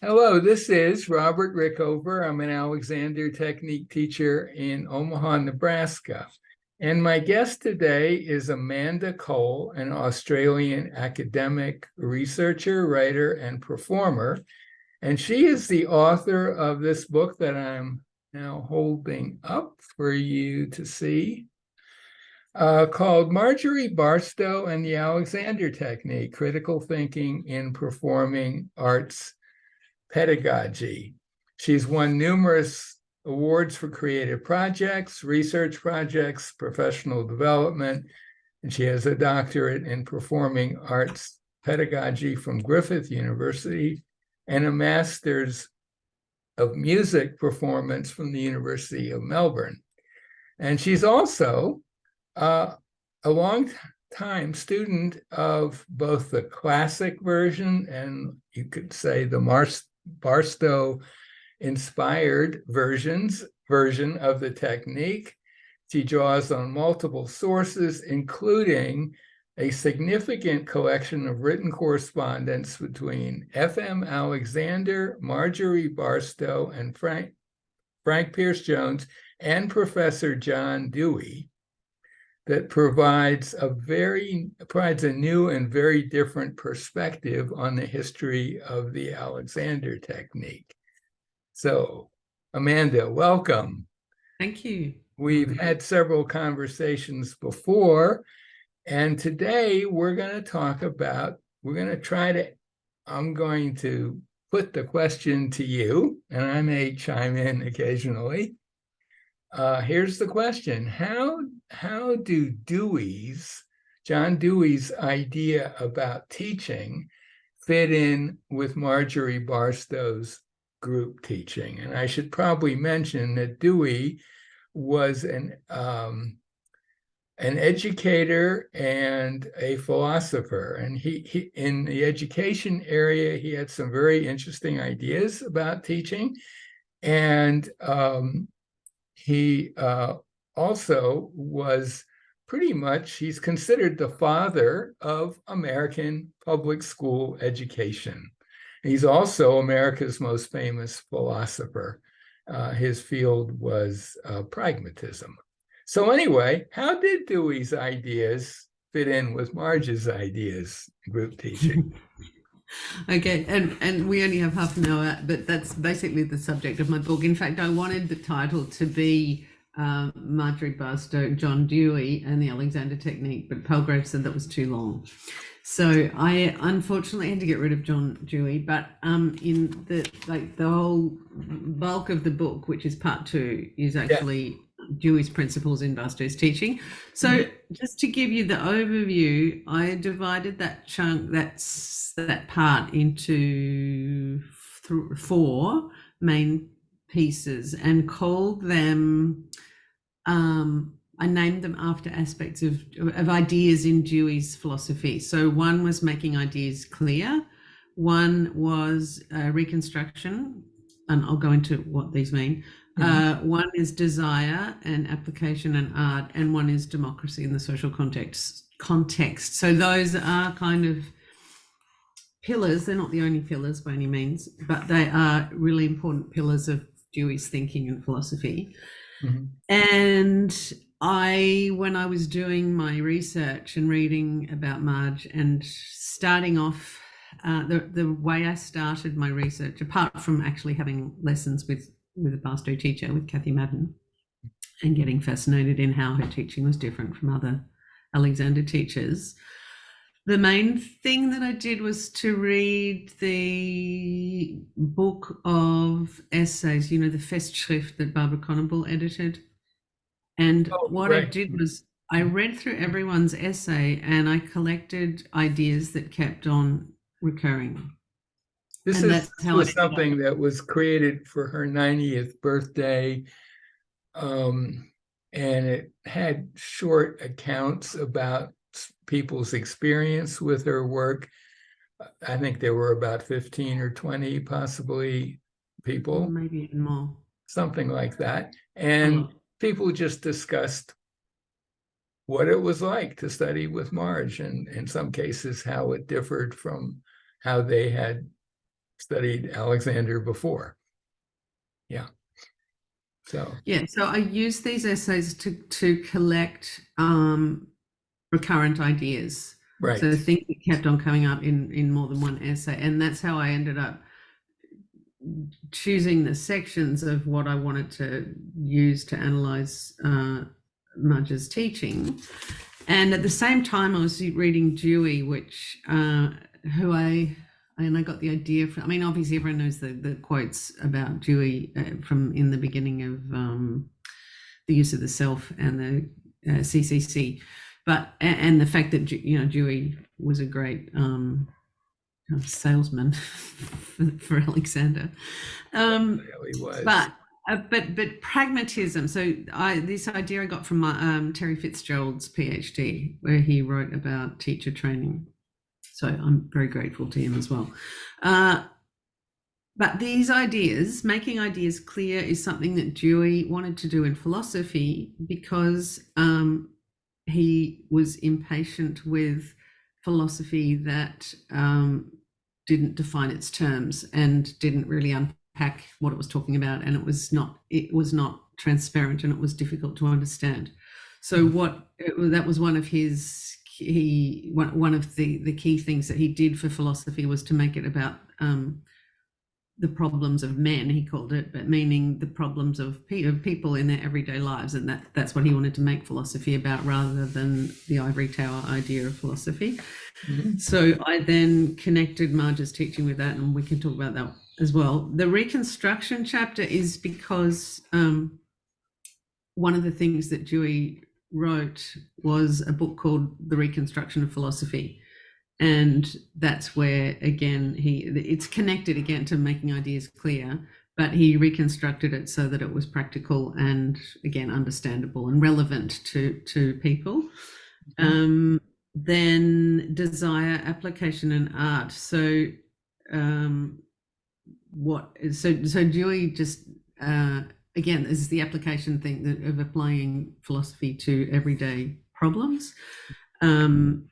Hello, this is Robert Rickover. I'm an Alexander Technique teacher in Omaha, Nebraska. And my guest today is Amanda Cole, an Australian academic researcher, writer, and performer. And she is the author of this book that I'm now holding up for you to see, called Marjorie Barstow and the Alexander Technique, Critical Thinking in Performing Arts Pedagogy. She's won numerous awards for creative projects, research projects, professional development, and she has a doctorate in performing arts pedagogy from Griffith University and a master's of music performance from the University of Melbourne. And she's also a long time student of both the classic version and you could say the Barstow-inspired version of the technique. She draws on multiple sources, including a significant collection of written correspondence between F.M. Alexander, Marjorie Barstow, and Frank Pierce Jones, and Professor John Dewey, that provides a new and very different perspective on the history of the Alexander technique. So, Amanda, welcome. Thank you. We've had several conversations before, and today we're going to put the question to you, and I may chime in occasionally. Here's the question. How do John Dewey's idea about teaching fit in with Marjorie Barstow's group teaching? And I should probably mention that Dewey was an educator and a philosopher. And he in the education area, he had some very interesting ideas about teaching. And he also was he's considered the father of American public school education. He's also America's most famous philosopher. His field was pragmatism. So anyway, how did Dewey's ideas fit in with Marge's ideas, group teaching? Okay, and we only have half an hour, but that's basically the subject of my book. In fact, I wanted the title to be Marjorie Barstow, John Dewey, and the Alexander Technique, but Palgrave said that was too long. So I unfortunately had to get rid of John Dewey, but in the whole bulk of the book, which is part 2, is actually Dewey's principles in Bastow's teaching. So just to give you the overview, I divided that chunk, that part into 4 main pieces and called them, I named them after aspects of ideas in Dewey's philosophy. So one was making ideas clear, one was reconstruction, and I'll go into what these mean. One is desire and application and art, and one is democracy in the social context. So those are kind of pillars. They're not the only pillars by any means, but they are really important pillars of Dewey's thinking and philosophy. And when I was doing my research and reading about Marge and starting off, the way I started my research, apart from actually having lessons with a Barstow teacher, with Kathy Madden, and getting fascinated in how her teaching was different from other Alexander teachers, the main thing that I did was to read the book of essays, the Festschrift that Barbara Conable edited. And I did was I read through everyone's essay and I collected ideas that kept on recurring. This was something that was created for her 90th birthday, and it had short accounts about people's experience with her work. I think there were about 15 or 20 possibly people. Maybe even more. Something like that. And people just discussed what it was like to study with Marge, and in some cases how it differed from how they had studied Alexander before. Yeah. So I use these essays to collect recurrent ideas. right. So things that kept on coming up in more than one essay, and that's how I ended up choosing the sections of what I wanted to use to analyze Marge's teaching. And at the same time, I was reading Dewey, which I got the idea from. I mean, obviously, everyone knows the quotes about Dewey from in the beginning of the use of the self and the CCC, but and the fact that Dewey was a great salesman for Alexander, Really was. but pragmatism. So this idea I got from Terry Fitzgerald's PhD, where he wrote about teacher training. So I'm very grateful to him as well. But these ideas, making ideas clear, is something that Dewey wanted to do in philosophy because he was impatient with philosophy that didn't define its terms and didn't really unpack what it was talking about, and it was not transparent, and it was difficult to understand. So that was one of his one of the key things that he did for philosophy was to make it about the problems of men, he called it, but meaning the problems of people in their everyday lives, and that's what he wanted to make philosophy about, rather than the ivory tower idea of philosophy. Mm-hmm. So I then connected Marge's teaching with that, and we can talk about that as well. The reconstruction chapter is because one of the things that Dewey wrote was a book called The Reconstruction of Philosophy. And that's where, again, it's connected again to making ideas clear, but he reconstructed it so that it was practical and, again, understandable and relevant to people. Mm-hmm. Then desire, application, and art. So Dewey just, again, this is the application thing of applying philosophy to everyday problems. And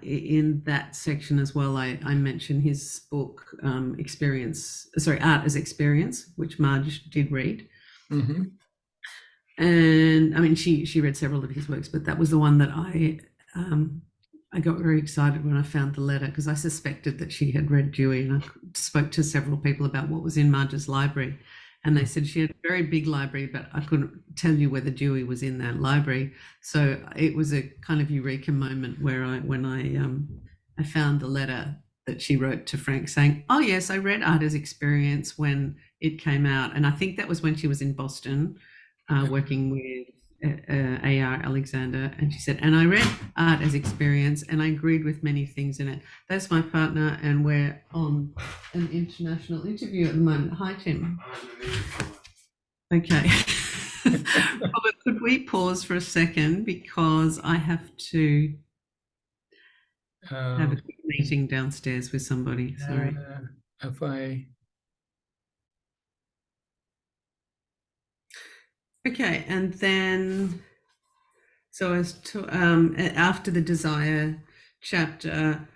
in that section as well, I mentioned his book, Art as Experience, which Marge did read. Mm-hmm. And I mean, she read several of his works, but that was the one that I got very excited when I found the letter, because I suspected that she had read Dewey, and I spoke to several people about what was in Marge's library. And they said she had a very big library, but I couldn't tell you whether Dewey was in that library. So it was a kind of eureka moment where when I found the letter that she wrote to Frank saying, "Oh yes, I read Art as Experience when it came out," and I think that was when she was in Boston, working with A.R. Alexander, and she said, "And I read Art as Experience, and I agreed with many things in it." That's my partner, and we're on an international interview at the moment. Hi, Tim. Okay. Robert, could we pause for a second, because I have to have a quick meeting downstairs with somebody. Sorry. Okay, and then so as to after the desire chapter,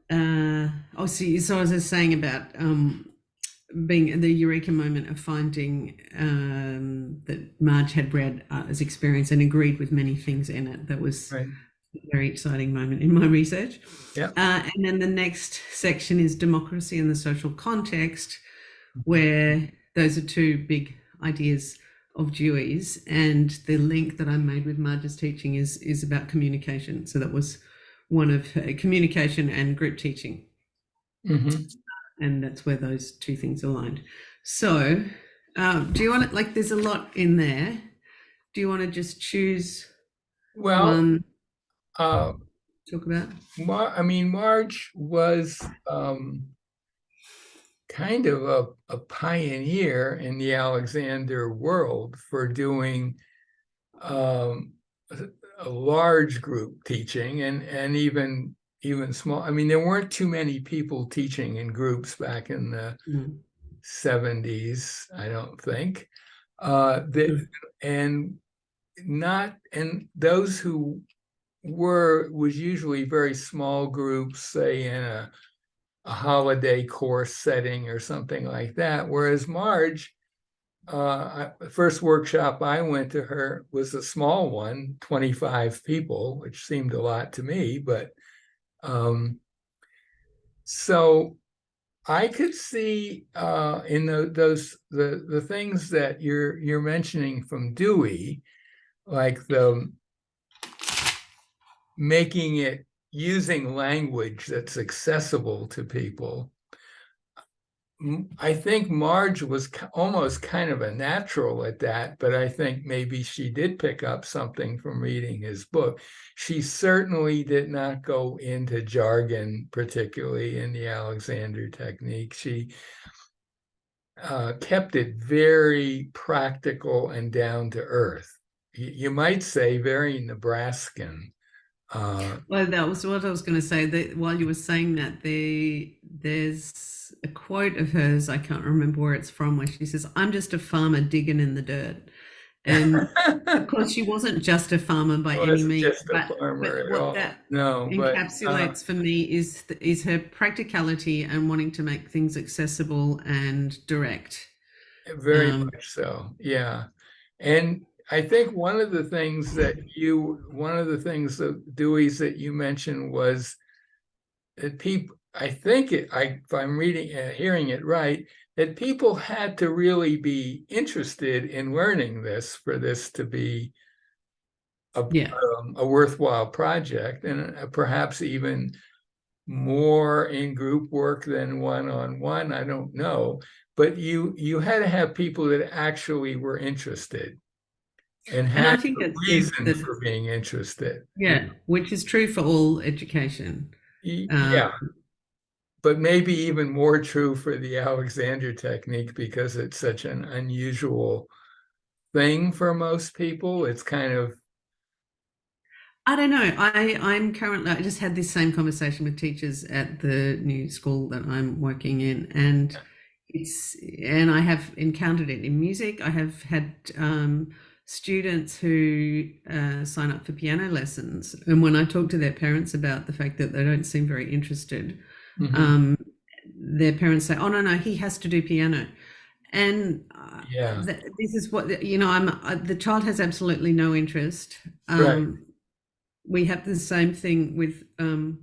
so as I was saying about being the eureka moment of finding that Marge had read Art as Experience and agreed with many things in it. That was right. A very exciting moment in my research. Yeah. And then the next section is democracy and the social context, where those are two big ideas of Dewey's, and the link that I made with Marge's teaching is about communication. So that was one of her, communication and group teaching. Mm-hmm. And that's where those two things aligned. So do you want to, there's a lot in there. Do you want to just choose one to talk about? Marge was kind of a pioneer in the Alexander world for doing a large group teaching and even small. There weren't too many people teaching in groups back in the 70s, I don't think. And those who was usually very small groups, say in a a holiday course setting or something like that. Whereas Marge, the first workshop I went to her was a small one, 25 people, which seemed a lot to me, but so I could see in the things that you're mentioning from Dewey, like the making it using language that's accessible to people. I think Marge was almost kind of a natural at that, but I think maybe she did pick up something from reading his book. She certainly did not go into jargon, particularly in the Alexander technique. She kept it very practical and down to earth. You might say very Nebraskan. Well, that was what I was going to say. That while you were saying that, there's a quote of hers. I can't remember where it's from, where she says, "I'm just a farmer digging in the dirt," and of course, she wasn't just a farmer by any means. Just a farmer but what that encapsulates for me is her practicality and wanting to make things accessible and direct. Very much so, yeah. And I think one of the things that Dewey's that you mentioned was that people, if I'm hearing it right, that people had to really be interested in learning this for this to be a worthwhile project, and perhaps even more in group work than one-on-one. I don't know, but you had to have people that actually were interested. And I think a reason for being interested. Yeah, which is true for all education. Yeah, but maybe even more true for the Alexander technique because it's such an unusual thing for most people. It's kind of, I don't know. I just had this same conversation with teachers at the new school that I'm working in, and I have encountered it in music. I have had students who sign up for piano lessons, and when I talk to their parents about the fact that they don't seem very interested, their parents say, "Oh no, he has to do piano," and this is what the child has absolutely no interest. Right. We have the same thing with I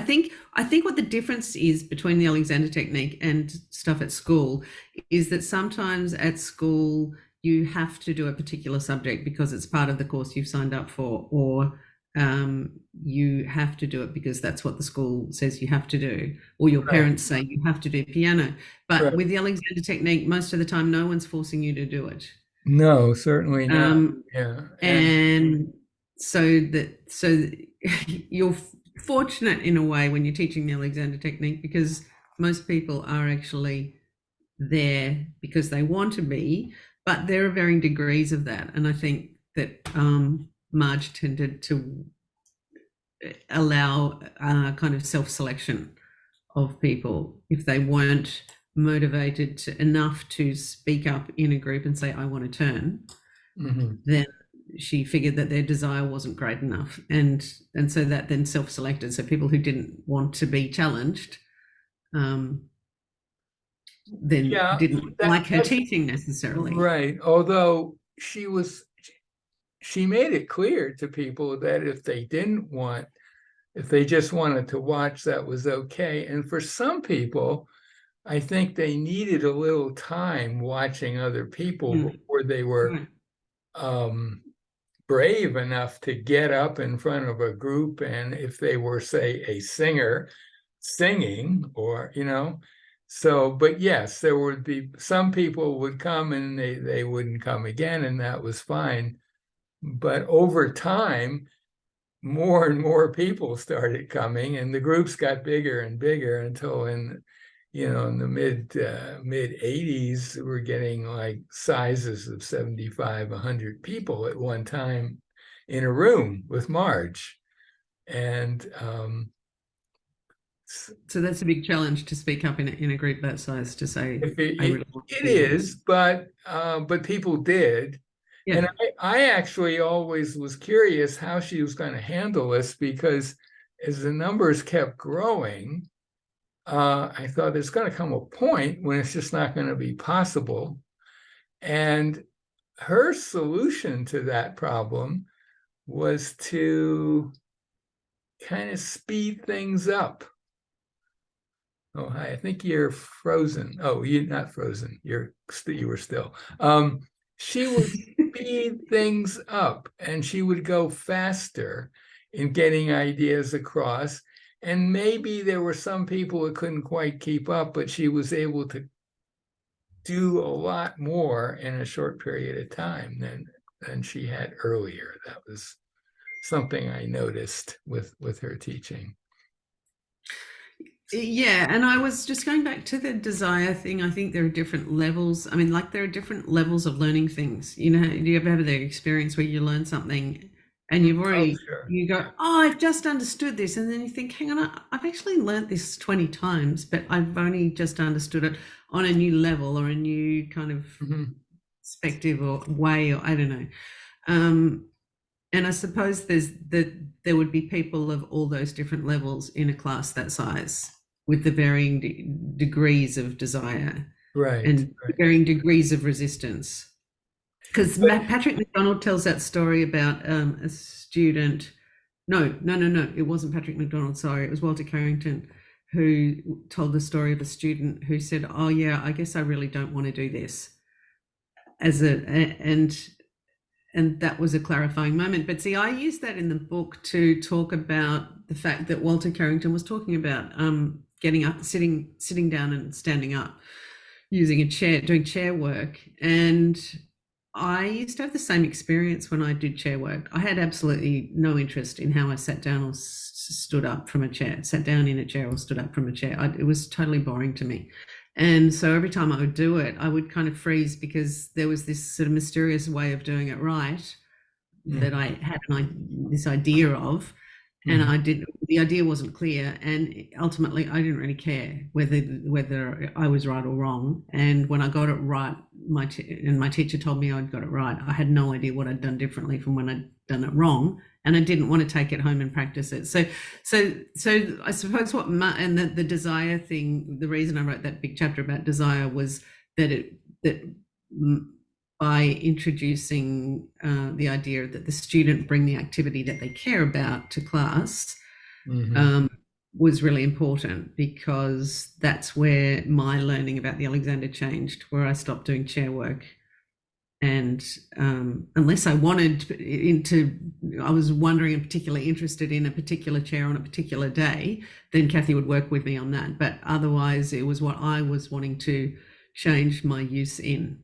think what the difference is between the Alexander technique and stuff at school is that sometimes at school you have to do a particular subject because it's part of the course you've signed up for, or you have to do it because that's what the school says you have to do, or your parents say you have to do piano. But with the Alexander technique, most of the time no one's forcing you to do it. No, certainly not. And so you're fortunate in a way when you're teaching the Alexander technique, because most people are actually there because they want to be, but there are varying degrees of that. And I think that Marge tended to allow kind of self-selection of people if they weren't motivated enough to speak up in a group and say, "I want to turn," then she figured that their desire wasn't great enough, and so that then self-selected. So people who didn't want to be challenged then didn't like her teaching necessarily. Right. Although she made it clear to people that if they just wanted to watch, that was okay. And for some people, I think they needed a little time watching other people before they were brave enough to get up in front of a group. And if they were, say, a singer singing, or, so, but yes, there would be some people would come and they wouldn't come again, and that was fine. But over time, more and more people started coming, and the groups got bigger and bigger until in the mid 80s, we're getting like sizes of 75, 100 people at one time in a room with Marge. And so that's a big challenge to speak up in a group that size, to say it is, but people did. Yeah. And I actually always was curious how she was going to handle this, because as the numbers kept growing, I thought there's going to come a point when it's just not going to be possible. And her solution to that problem was to kind of speed things up. Oh, hi, I think you're frozen. Oh, you're not frozen. You were still. She would speed things up, and she would go faster in getting ideas across. And maybe there were some people who couldn't quite keep up, but she was able to do a lot more in a short period of time than she had earlier. That was something I noticed with her teaching. Yeah, and I was just going back to the desire thing. I think there are different levels. I mean, like there are different levels of learning things. You know, do you ever have the experience where you learn something and you've already, you go, oh, I've just understood this. And then you think, hang on, I've actually learned this 20 times, but I've only just understood it on a new level or a new kind of perspective or way, or I don't know. And I suppose there would be people of all those different levels in a class that size with the varying degrees of desire, right, and varying degrees of resistance. Because Patrick McDonald tells that story about a student. No, it wasn't Patrick McDonald. Sorry, it was Walter Carrington who told the story of a student who said, "Oh yeah, I guess I really don't want to do this," and that was a clarifying moment. But see, I used that in the book to talk about the fact that Walter Carrington was talking about getting up, sitting down and standing up, using a chair, doing chair work. And I used to have the same experience when I did chair work. I had absolutely no interest in how I sat down or stood up from a chair, sat down in a chair or stood up from a chair. It was totally boring to me. And so every time I would do it, I would kind of freeze because there was this sort of mysterious way of doing it right that I had this idea of, and the idea wasn't clear. And ultimately I didn't really care whether I was right or wrong. And when I got it right, my teacher told me I'd got it right, I had no idea what I'd done differently from when I'd done it wrong. And I didn't want to take it home and practice it. So I suppose the desire thing, the reason I wrote that big chapter about desire was that by introducing the idea that the student bring the activity that they care about to class was really important, because that's where my learning about the Alexander changed, where I stopped doing chair work. And unless I wanted I was wondering and particularly interested in a particular chair on a particular day, then Kathy would work with me on that. But otherwise, it was what I was wanting to change my use in.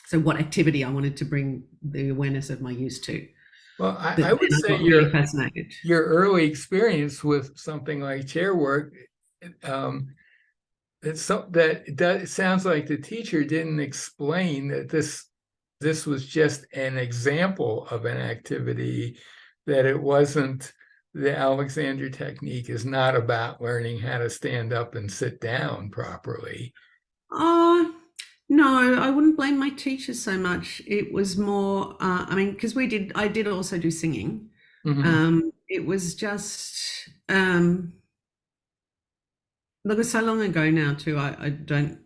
So what activity I wanted to bring the awareness of my use to. Well, I would say really fascinated. Your early experience with something like chair work, it sounds like the teacher didn't explain that this was just an example of an activity, that it wasn't, the Alexander technique is not about learning how to stand up and sit down properly. No, I wouldn't blame my teachers so much. It was more, because I did also do singing. It was just, look, it's so long ago now too. I don't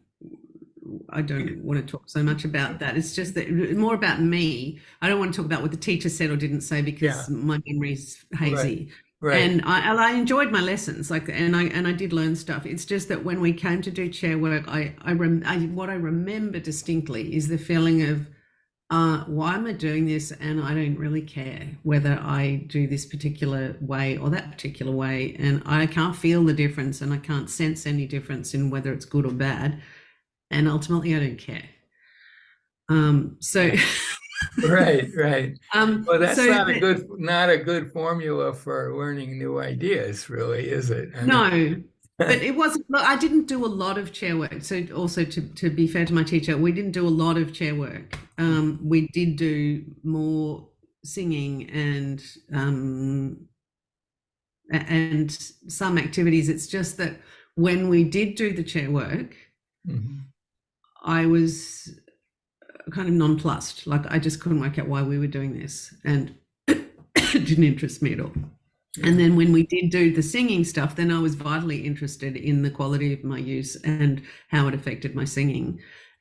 want to talk so much about that. It's just that more about me. I don't want to talk about what the teacher said or didn't say, because my memory's hazy. Right. And I enjoyed my lessons, and I did learn stuff. It's just that when we came to do chair work, what I remember distinctly is the feeling of, why am I doing this? And I don't really care whether I do this particular way or that particular way, and I can't feel the difference, and I can't sense any difference in whether it's good or bad. And ultimately, I don't care. Right. Well, that's not a good formula for learning new ideas, really, is it? No, but it wasn't. Look, I didn't do a lot of chair work. So also to be fair to my teacher, we didn't do a lot of chair work. We did do more singing and some activities. It's just that when we did do the chair work, I was kind of nonplussed. Like, I just couldn't work out why we were doing this, and it didn't interest me at all. And then when we did do the singing stuff, then I was vitally interested in the quality of my use and how it affected my singing.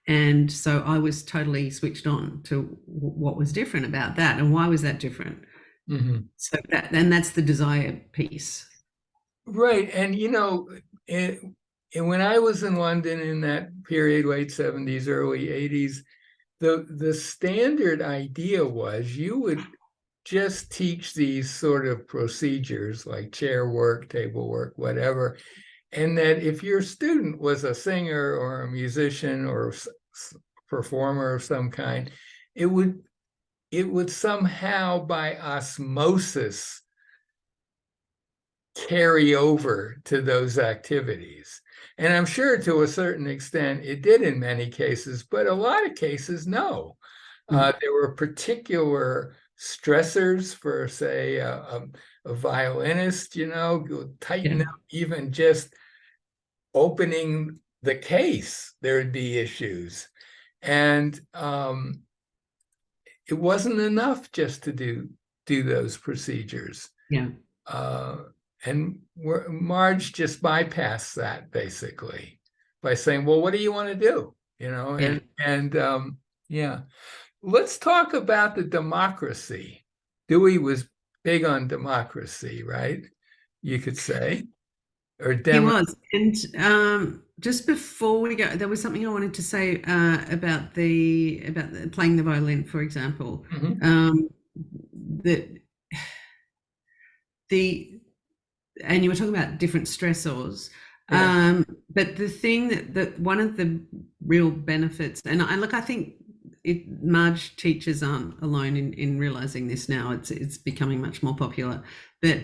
And so I was totally switched on to what was different about that and why was that different. So that's the desire piece. Right. And, you know, when I was in London in that period, late 70s, early 80s, the standard idea was you would just teach these sort of procedures like chair work, table work, whatever. And that if your student was a singer or a musician or performer of some kind, it would somehow by osmosis carry over to those activities. And I'm sure to a certain extent it did in many cases, but a lot of cases, no. There were particular stressors for, say, a violinist, you know, tighten up even just opening the case, there would be issues. And it wasn't enough just to do those procedures. And Marge just bypassed that basically by saying, well, what do you want to do? You know, yeah. Let's talk about the democracy. Dewey was big on democracy, right? You could say. Or he was. And just before we go, there was something I wanted to say about playing the violin, for example. And you were talking about different stressors. But the thing that one of the real benefits, and I think Marge teachers aren't alone in realizing this now. It's becoming much more popular. But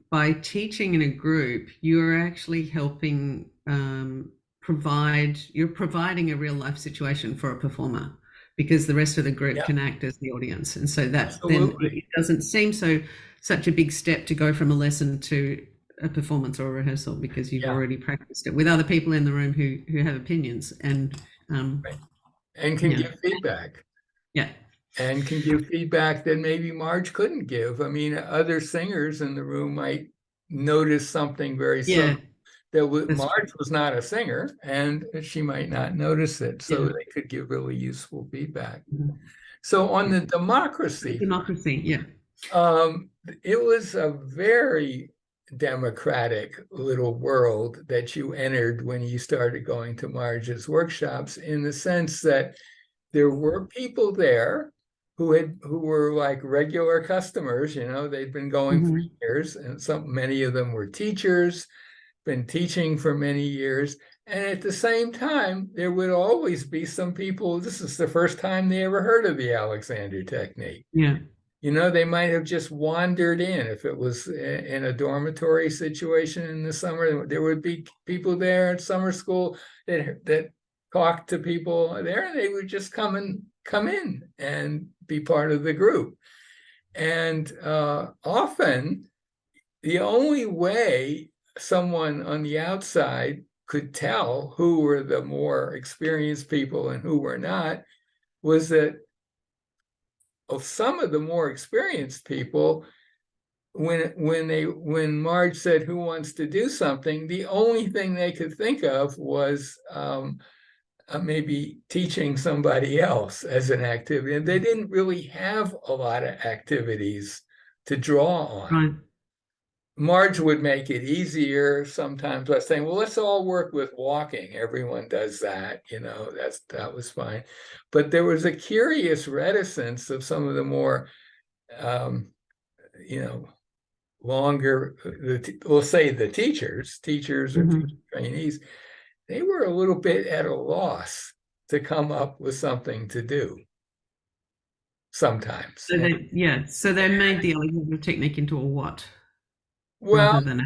by teaching in a group, you're actually helping you're providing a real life situation for a performer, because the rest of the group can act as the audience. And so that then it doesn't seem such a big step to go from a lesson to a performance or a rehearsal, because you've already practiced it with other people in the room who have opinions and can give feedback. And can give feedback that maybe Marge couldn't give. I mean, other singers in the room might notice something very similar. Marge was not a singer, and she might not notice it. So they could give really useful feedback. So on the democracy, it was a very democratic little world that you entered when you started going to Marge's workshops, in the sense that there were people there who were like regular customers. You know, they'd been going for years, and many of them were teachers, been teaching for many years. And at the same time, there would always be some people, this is the first time they ever heard of the Alexander technique. You know, they might have just wandered in. If it was in a dormitory situation in the summer, there would be people there at summer school that talked to people there, and they would just come in and be part of the group. And often the only way someone on the outside could tell who were the more experienced people and who were not was that some of the more experienced people, when Marge said, who wants to do something, the only thing they could think of was maybe teaching somebody else as an activity. And they didn't really have a lot of activities to draw on. Marge would make it easier sometimes by saying, well, let's all work with walking. Everyone does that, you know, that was fine. But there was a curious reticence of some of the more, you know, longer, we'll say the teachers or teacher trainees, they were a little bit at a loss to come up with something to do sometimes. So they made the Alexander technique into a what? Well, rather than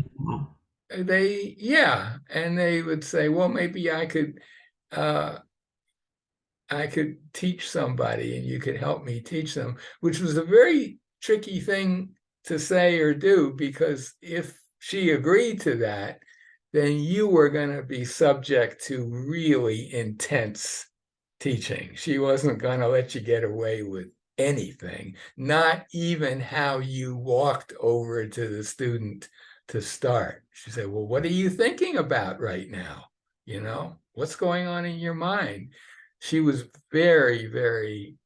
and they would say, well, maybe I could teach somebody and you could help me teach them, which was a very tricky thing to say or do, because if she agreed to that, then you were going to be subject to really intense teaching. She wasn't going to let you get away with anything, not even how you walked over to the student to start. She said, well, what are you thinking about right now? You know, what's going on in your mind? She was very, very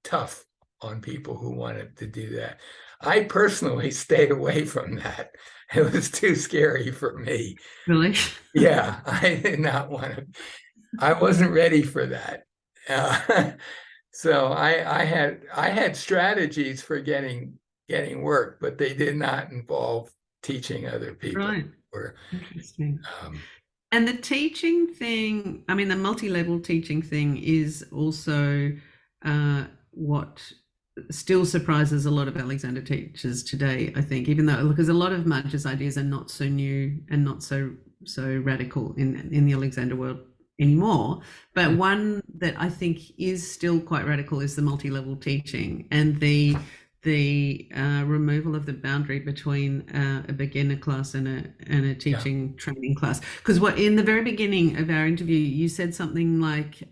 tough on people who wanted to do that. I personally stayed away from that. It was too scary for me. Really? Yeah, I did not want to. I wasn't ready for that. So I had strategies for getting work, but they did not involve teaching other people. Right. Or, interesting. And the teaching thing, I mean, the multi-level teaching thing is also what still surprises a lot of Alexander teachers today, I think, even though, because a lot of Marge's ideas are not so new and not so radical in the Alexander world anymore. But one that I think is still quite radical is the multi-level teaching and the removal of the boundary between a beginner class and a teaching training class. Because what in the very beginning of our interview, you said something like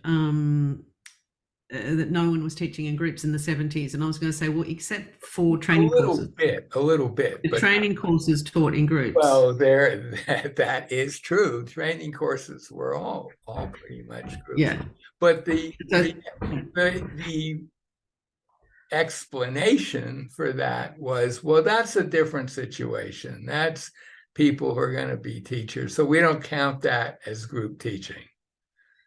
that no one was teaching in groups in the 70s, and I was going to say, well, except for training courses. A little bit. The training courses taught in groups. Well, that is true. Training courses were all pretty much groups. Yeah. But the explanation for that was, well, that's a different situation. That's people who are going to be teachers. So we don't count that as group teaching.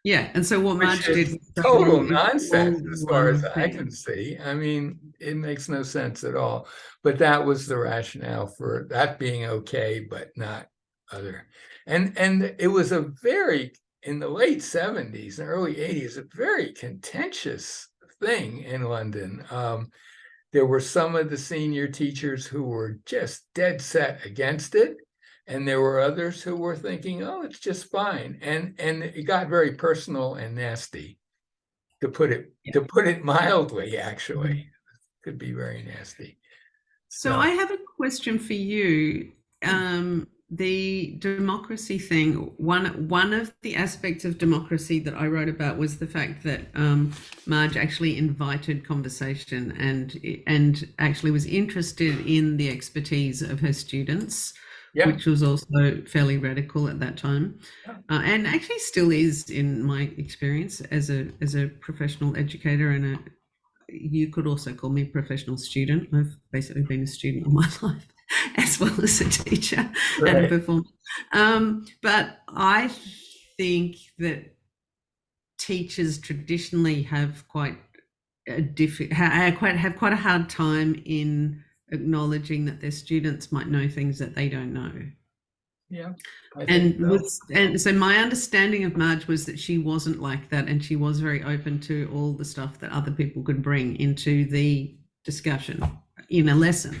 Yeah. And so what Marge did was total nonsense as far as I can see. I mean, it makes no sense at all. But that was the rationale for that being okay, but not other. And it was a very, in the late 70s and early 80s, a very contentious thing in London. There were some of the senior teachers who were just dead set against it. And there were others who were thinking, oh, it's just fine. And it got very personal and nasty, to put it mildly, actually. Mm-hmm. Could be very nasty. So I have a question for you. The democracy thing, one of the aspects of democracy that I wrote about was the fact that Marge actually invited conversation and actually was interested in the expertise of her students. Yeah. Which was also fairly radical at that time, and actually still is in my experience as a professional educator, and you could also call me professional student. I've basically been a student all my life, as well as a teacher and a performer. But I think that teachers traditionally have quite a hard time in acknowledging that their students might know things that they don't know. Yeah. And so my understanding of Marge was that she wasn't like that, and she was very open to all the stuff that other people could bring into the discussion in a lesson.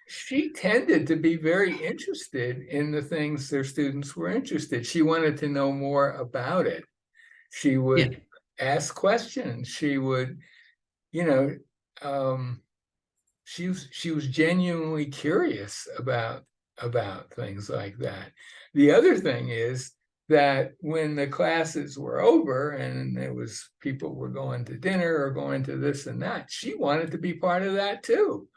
She tended to be very interested in the things their students were interested. She wanted to know more about it. She would ask questions. She would, she was genuinely curious about things like that. The other thing is that when the classes were over and there was people were going to dinner or going to this and that, she wanted to be part of that too.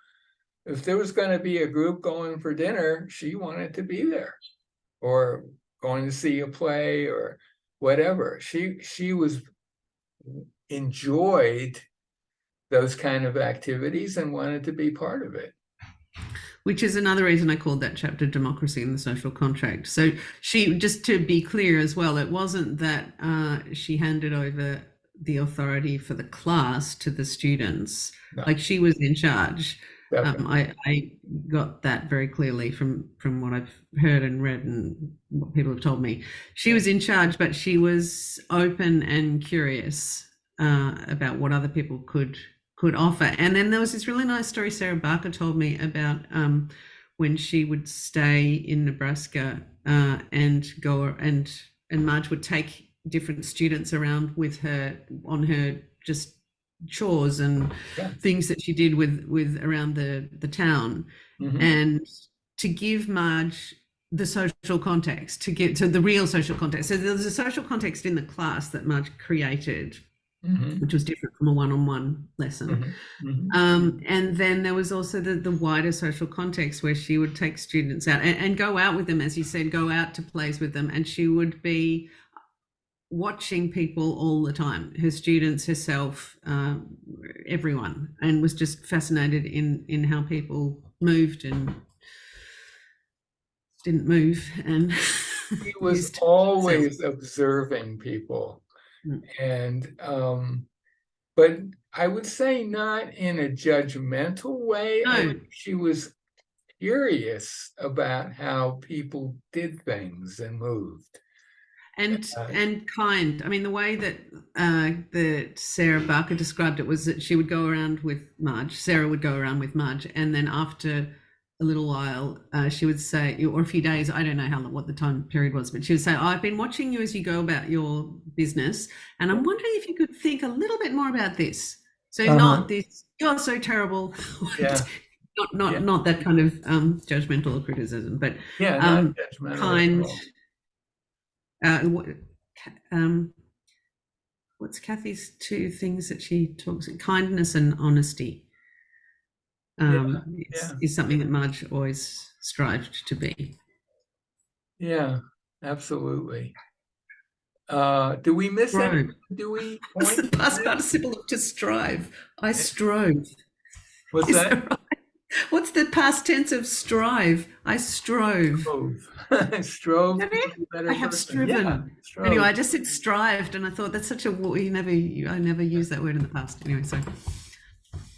If there was going to be a group going for dinner, she wanted to be there, or going to see a play or whatever. She was enjoyed those kind of activities and wanted to be part of it. Which is another reason I called that chapter Democracy and the Social Contract. So she, just to be clear as well, it wasn't that she handed over the authority for the class to the students. No. Like, she was in charge. I got that very clearly from what I've heard and read and what people have told me. She was in charge, but she was open and curious about what other people could offer. And then there was this really nice story Sarah Barker told me about when she would stay in Nebraska and go and Marge would take different students around with her on her just chores and things that she did with around the town, and to give Marge the social context, to get to the real social context. So there's a social context in the class that Marge created Mhm. which was different from a one-on-one lesson. Mhm. Mhm. And then there was also the wider social context where she would take students out and go out with them, as you said, go out to plays with them. And she would be watching people all the time, her students, herself, everyone, and was just fascinated in how people moved and didn't move. And He was always observing people. And but I would say not in a judgmental way. I think she was curious about how people did things and moved. And kind. I mean, the way that Sarah Barker described it was that she would go around with Marge. Sarah would go around with Marge, and then after a little while, she would say, or a few days, I don't know what the time period was, but she would say, I've been watching you as you go about your business, and I'm wondering if you could think a little bit more about this. So not this, you're so terrible. Yeah. Not that kind of judgmental or criticism, but not judgmental. Kind. What's Kathy's two things that she talks about? Kindness and honesty. Is something that Marge always strived to be. Yeah, absolutely. Do we miss anything? Do we What's the past participle of to strive? I strove. What's that? Right? What's the past tense of strive? I strove. Strove. I have striven. Yeah, anyway, I just said strived, and I thought that's such a I never used that word in the past. Anyway,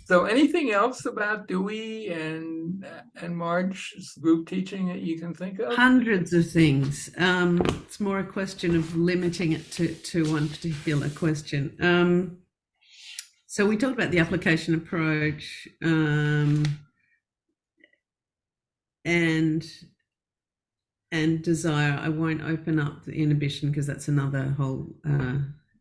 so anything else about Dewey and Marge's group teaching that you can think of? Hundreds of things. It's more a question of limiting it to one particular question. So we talked about the application approach, and desire. I won't open up the inhibition because that's another whole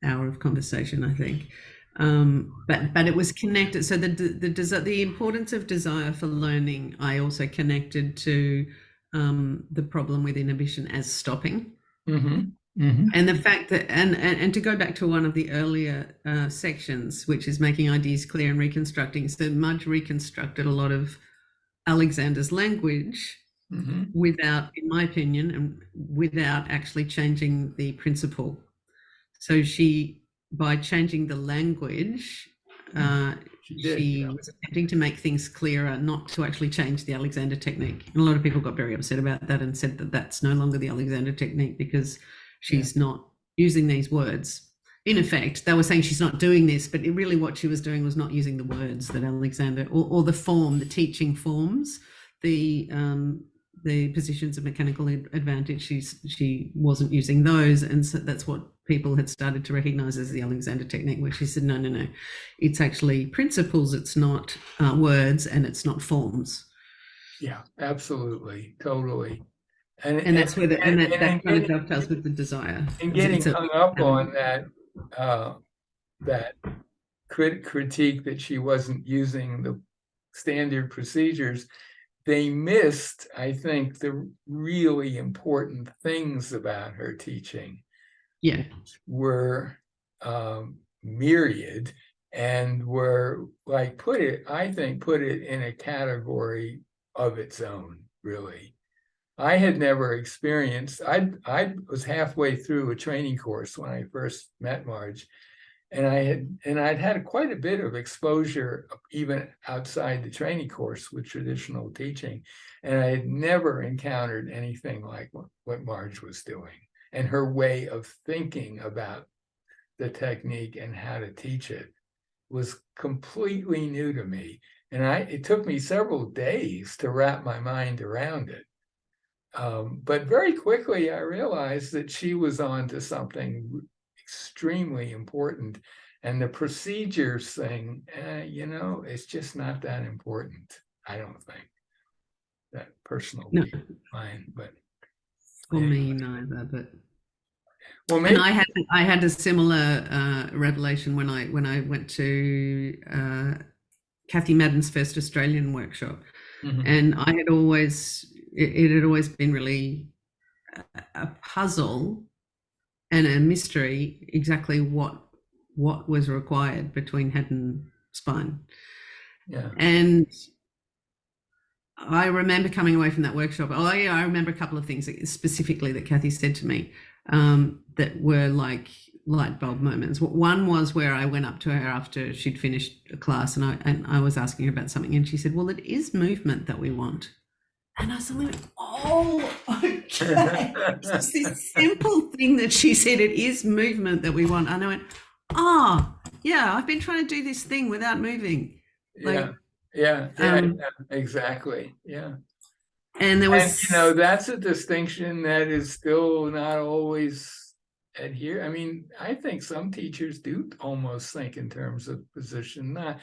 hour of conversation, I think. But it was connected. So the importance of desire for learning, I also connected to the problem with inhibition as stopping. And the fact that, and to go back to one of the earlier sections, which is making ideas clear and reconstructing. So Marge reconstructed a lot of Alexander's language without, in my opinion, and without actually changing the principle. So by changing the language, she was attempting to make things clearer, not to actually change the Alexander technique. And a lot of people got very upset about that and said that that's no longer the Alexander technique because she's not using these words. In effect, they were saying she's not doing this, but really what she was doing was not using the words that Alexander, or the form, the teaching forms, the positions of mechanical advantage, she wasn't using those. And so that's what people had started to recognize as the Alexander technique, where she said, no, it's actually principles, it's not words, and it's not forms. Yeah, absolutely, totally. And that's where that kind of dovetails with the desire. And getting hung up on that critique that she wasn't using the standard procedures, they missed, I think, the really important things about her teaching. Yeah, were myriad and were put it in a category of its own, really. I had never experienced, I was halfway through a training course when I first met Marge, and I'd had quite a bit of exposure even outside the training course with traditional teaching, and I had never encountered anything like what Marge was doing. And her way of thinking about the technique and how to teach it was completely new to me. And it took me several days to wrap my mind around it. But very quickly, I realized that she was on to something extremely important. And the procedures thing, it's just not that important, I don't think. That personal mine, but for me neither. But well, maybe. And I had a similar revelation when I went to Kathy Madden's first Australian workshop, and it had always been really a puzzle and a mystery exactly what what was required between head and spine. Yeah. And I remember coming away from that workshop. Oh yeah, I remember a couple of things specifically that Kathy said to me that were like light bulb moments. One was where I went up to her after she'd finished a class, and I was asking her about something, and she said, "Well, it is movement that we want." And I was like, "Oh, okay." It's this simple thing that she said, "It is movement that we want." And I went, "Oh, yeah, I've been trying to do this thing without moving." Like, yeah, exactly. Yeah. And there was, that's a distinction that is still not always adhere. I mean, I think some teachers do almost think in terms of position, I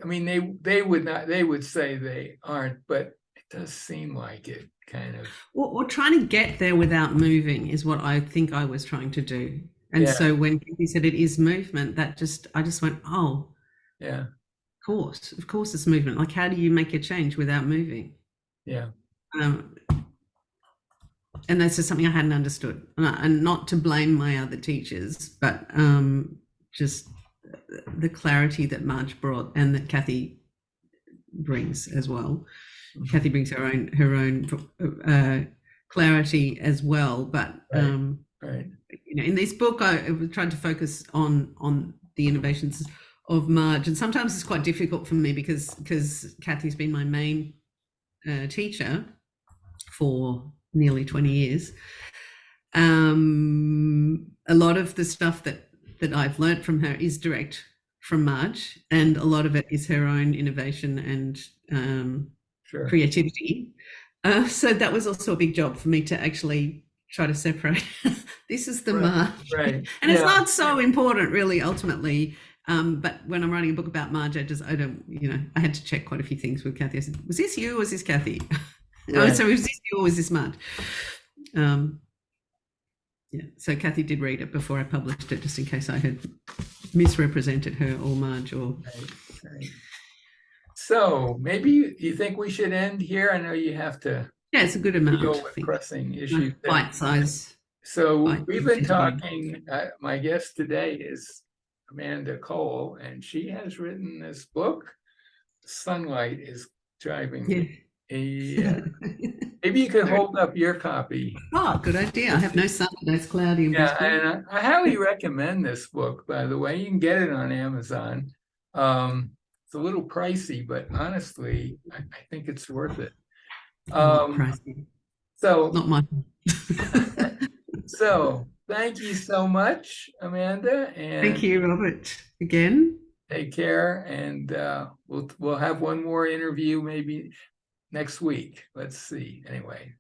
mean, they would say they aren't, but it does seem like it kind of. Well, trying to get there without moving is what I think I was trying to do. And so when he said it is movement, I just went, oh, yeah, of course it's movement. Like, how do you make a change without moving? Yeah. And that's just something I hadn't understood, and not to blame my other teachers, but just the clarity that Marge brought and that Kathy brings as well. Mm-hmm. Kathy brings her own clarity as well, but right. In this book I tried to focus on the innovations of Marge, and sometimes it's quite difficult for me because Kathy's been my main teacher for nearly 20 years. A lot of the stuff that I've learnt from her is direct from Marge, and a lot of it is her own innovation and creativity. So that was also a big job for me to actually try to separate. This is the Marge. Right. And it's not so important really ultimately. But when I'm writing a book about Marge, I had to check quite a few things with Kathy. I said, was this you or was this Kathy? Right. So was this you or was this Marge? So Kathy did read it before I published it, just in case I had misrepresented her or Marge. Right. So maybe you think we should end here? I know you have to. Yeah, it's a good amount. Deal with pressing issues. Bite size. So we've been talking. My guest today is Amanda Cole, and she has written this book. Sunlight is driving me. Maybe you could hold up your copy. Oh, good idea. I have no sun. It's cloudy. And I highly recommend this book, by the way. You can get it on Amazon. It's a little pricey, but honestly, I think it's worth it. So not much. So thank you so much, Amanda, and thank you, Robert, again. Take care, and we'll have one more interview maybe next week. Let's see. Anyway,